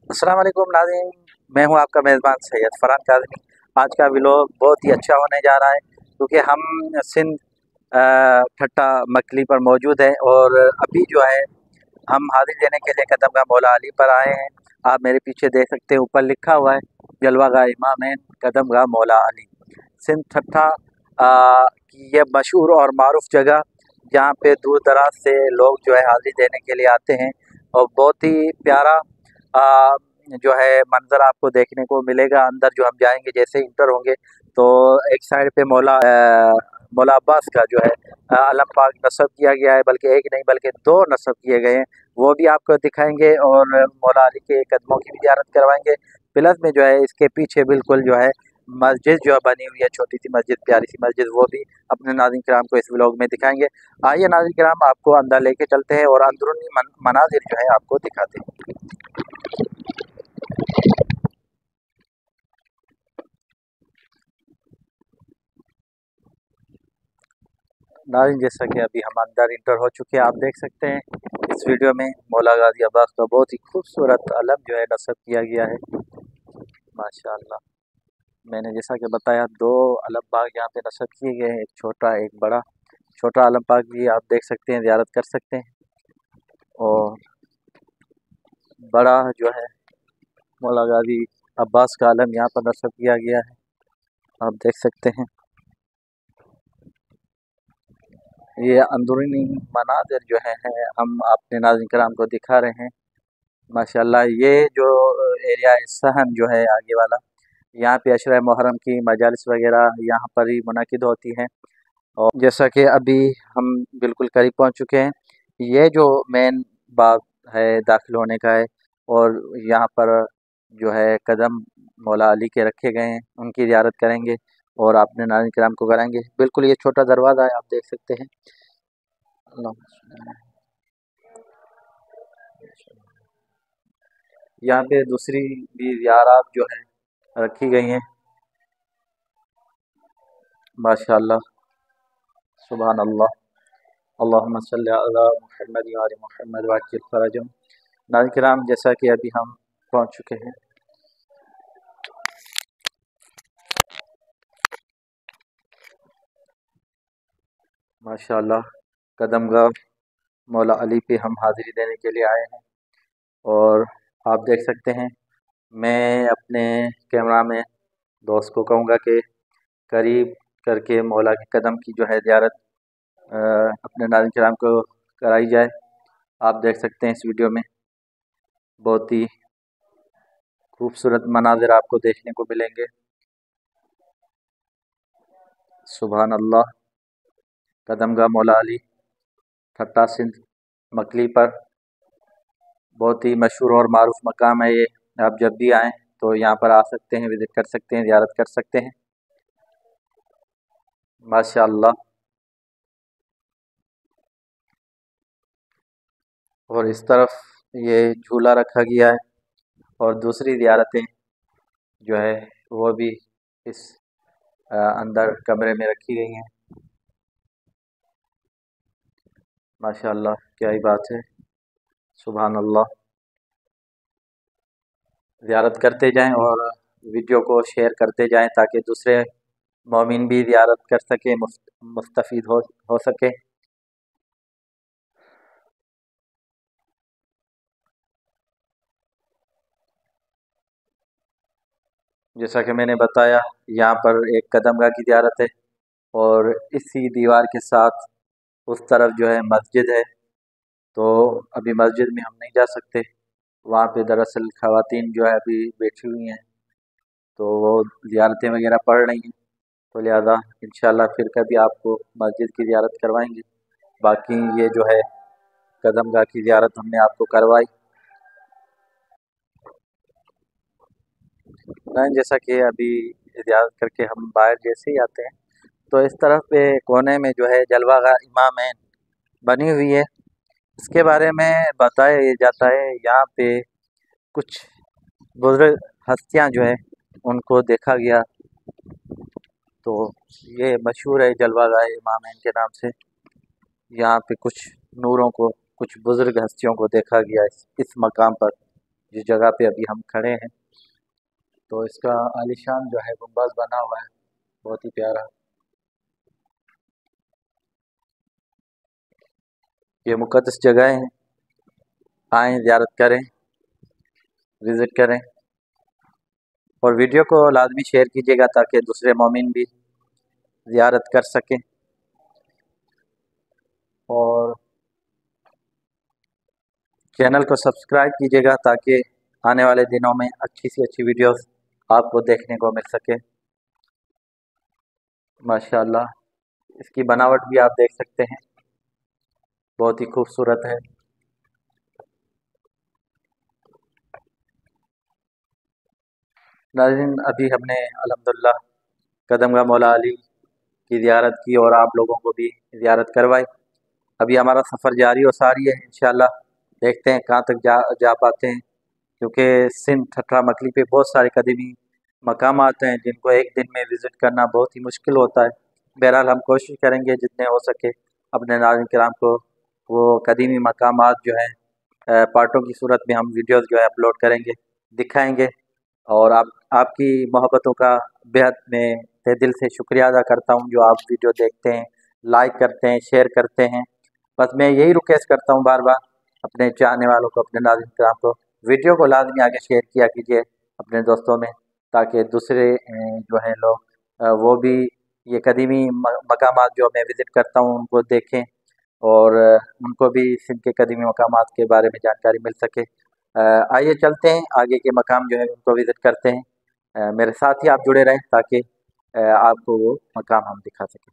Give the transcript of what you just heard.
अस्सलाम वालेकुम नाज़रीन, मैं हूं आपका मेज़बान सैयद फरहान काज़मी। आज का व्लॉग बहुत ही अच्छा होने जा रहा है क्योंकि हम सिंध ठट्टा मकली पर मौजूद हैं और अभी जो है हम हाज़िरी देने के लिए कदमगाह मौला अली पर आए हैं। आप मेरे पीछे देख सकते हैं, ऊपर लिखा हुआ है जलवागाह इमामैन कदमगाह मौला अली। सिंध ठट्टा की ये मशहूर और मारूफ जगह जहाँ पे दूर दराज से लोग जो है हाज़िरी देने के लिए आते हैं और बहुत ही प्यारा जो है मंज़र आपको देखने को मिलेगा। अंदर जो हम जाएंगे, जैसे इंटर होंगे तो एक साइड पे मौला अब्बास का जो है अलम पाक नस्ब किया गया है, बल्कि एक नहीं बल्कि दो नस्ब किए गए हैं, वो भी आपको दिखाएंगे और मौला अली के कदमों की भी ज़ियारत करवाएंगे। प्लस में जो है इसके पीछे बिल्कुल जो है मस्जिद जो बनी हुई है, छोटी सी मस्जिद, प्यारी सी मस्जिद, वो भी अपने नाज़रीन किराम को इस व्लॉग में दिखाएंगे। आइए नाज़रीन किराम, आपको अंदर लेके चलते हैं और अंदरूनी मनाजिर जो है आपको दिखाते हैं। नाज़रीन, जैसा कि अभी हम अंदर इंटर हो चुके हैं, आप देख सकते हैं इस वीडियो में मौला गाजी अब्बास का बहुत ही खूबसूरत अलम जो है नस्ब किया गया है। माशाअल्लाह, मैंने जैसा कि बताया, दो अलम बाग यहाँ पे नस्ब किए गए हैं, एक छोटा एक बड़ा। छोटा अलम बाग भी आप देख सकते हैं, ज़ियारत कर सकते हैं, और बड़ा जो है मौला गाजी अब्बास का अलम यहाँ पर नस्ब किया गया है, आप देख सकते हैं। ये अंदरूनी मनाज़िर जो है हम अपने नाज़रीन किराम को दिखा रहे हैं। माशाअल्लाह, ये जो एरिया है सहन जो है आगे वाला, यहाँ पे अशरा मुहर्रम की मजालिस वगैरह यहाँ पर ही मुनक़िद होती हैं। और जैसा कि अभी हम बिल्कुल करीब पहुँच चुके हैं, ये जो मेन बाग है दाखिल होने का है, और यहाँ पर जो है कदम मौला अली के रखे गए हैं, उनकी ज़ियारत करेंगे और अपने नाज़रीन किराम को कराएंगे। बिल्कुल ये छोटा दरवाज़ा है, आप देख सकते हैं। यहाँ पे दूसरी भी ज़ियारत जो है रखी गई हैं। माशाअल्लाह, सुभान अल्लाह, अल्लाहुम्मा सल्ली अला मुहम्मद व आलि मुहम्मद व अज्जिल फरजहुम। नाज़रीन किराम, जैसा कि अभी हम पहुँच चुके हैं, माशाअल्लाह कदमगाह मौला अली पे हम हाज़िरी देने के लिए आए हैं। और आप देख सकते हैं, मैं अपने कैमरा में दोस्त को कहूँगा कि करीब करके मौला के कदम की जो है ज़ियारत अपने नाज़रीन किराम को कराई जाए। आप देख सकते हैं इस वीडियो में बहुत ही खूबसूरत मनाज़िर आपको देखने को मिलेंगे। सुभान अल्लाह, कदमगाह मौला अली ठट्टा सिंध मकली पर बहुत ही मशहूर और मारूफ मकाम है ये। आप जब भी आएँ तो यहाँ पर आ सकते हैं, विज़िट कर सकते हैं, ज़ियारत कर सकते हैं। माशाअल्लाह, और इस तरफ ये झूला रखा गया है और दूसरी ज़ियारतें जो है वो भी इस अंदर कमरे में रखी गई हैं। माशाअल्लाह, क्या ही बात है, सुभान अल्लाह। ज़ियारत करते जाएं और वीडियो को शेयर करते जाएं ताकि दूसरे मौमिन भी ज़ियारत कर सकें, मुस्तफ़ीद हो सके। जैसा कि मैंने बताया, यहाँ पर एक कदमगाह की ज़ियारत है और इसी दीवार के साथ उस तरफ जो है मस्जिद है। तो अभी मस्जिद में हम नहीं जा सकते, वहाँ पे दरअसल ख़वातीन जो है अभी बैठी हुई हैं, तो वो ज़ियारतें वगैरह पढ़ रही हैं, तो लिहाजा इंशाल्लाह फिर कभी आपको मस्जिद की ज़ियारत करवाएंगे। बाकी ये जो है कदमगाह की ज़ियारत हमने आपको करवाई। जैसा कि अभी ज़ियारत करके हम बाहर जैसे ही आते हैं तो इस तरफ पे कोने में जो है जलवागाह इमामैन बनी हुई है। इसके बारे में बताया जाता है, यहाँ पे कुछ बुज़ुर्ग हस्तियाँ जो है उनको देखा गया, तो ये मशहूर है जलवागाह इमामैन के नाम से। यहाँ पे कुछ नूरों को, कुछ बुज़ुर्ग हस्तियों को देखा गया इस मकाम पर। जिस जगह पे अभी हम खड़े हैं, तो इसका आलीशान जो है गुंबद बना हुआ है, बहुत ही प्यारा। ये मुक़द्दस जगह हैं, आएँ ज़ियारत करें, विज़िट करें, और वीडियो को लाजमी शेयर कीजिएगा ताकि दूसरे मोमिन भी ज़ियारत कर सकें। और चैनल को सब्सक्राइब कीजिएगा ताकि आने वाले दिनों में अच्छी सी अच्छी वीडियोस आपको देखने को मिल सके। माशाअल्लाह, इसकी बनावट भी आप देख सकते हैं, बहुत ही खूबसूरत है। नाज़रीन, अभी हमने अल्हम्दुलिल्लाह कदमगाह मौला अली की ज़ियारत की और आप लोगों को भी ज़ियारत करवाई। अभी हमारा सफ़र जारी और सारी है, इंशाअल्लाह देखते हैं कहाँ तक जा पाते हैं, क्योंकि सिंध ठट्ठा मकली पे बहुत सारे कदीमी मकामात हैं जिनको एक दिन में विज़िट करना बहुत ही मुश्किल होता है। बहरहाल हम कोशिश करेंगे जितने हो सके अपने नाज़रीन किराम को वो कदीमी मकामात जो हैं पार्टों की सूरत में हम वीडियोस जो है अपलोड करेंगे, दिखाएंगे। और आपकी मोहब्बतों का बेहद मैं तहे दिल से शुक्रिया अदा करता हूँ, जो आप वीडियो देखते हैं, लाइक करते हैं, शेयर करते हैं। बस मैं यही रिक्वेस्ट करता हूँ बार बार अपने चाहने वालों को, अपने नाज़रीन किराम को, वीडियो को लाजमी आगे शेयर किया कीजिए अपने दोस्तों में, ताकि दूसरे जो हैं लोग वो भी ये कदीमी मकामात जो मैं विज़िट करता हूँ उनको देखें, और उनको भी सिंध के कदीमी मकामात के बारे में जानकारी मिल सके। आइए चलते हैं, आगे के मकाम जो है उनको विज़िट करते हैं। मेरे साथ ही आप जुड़े रहें ताकि आपको वो मकाम हम दिखा सकें।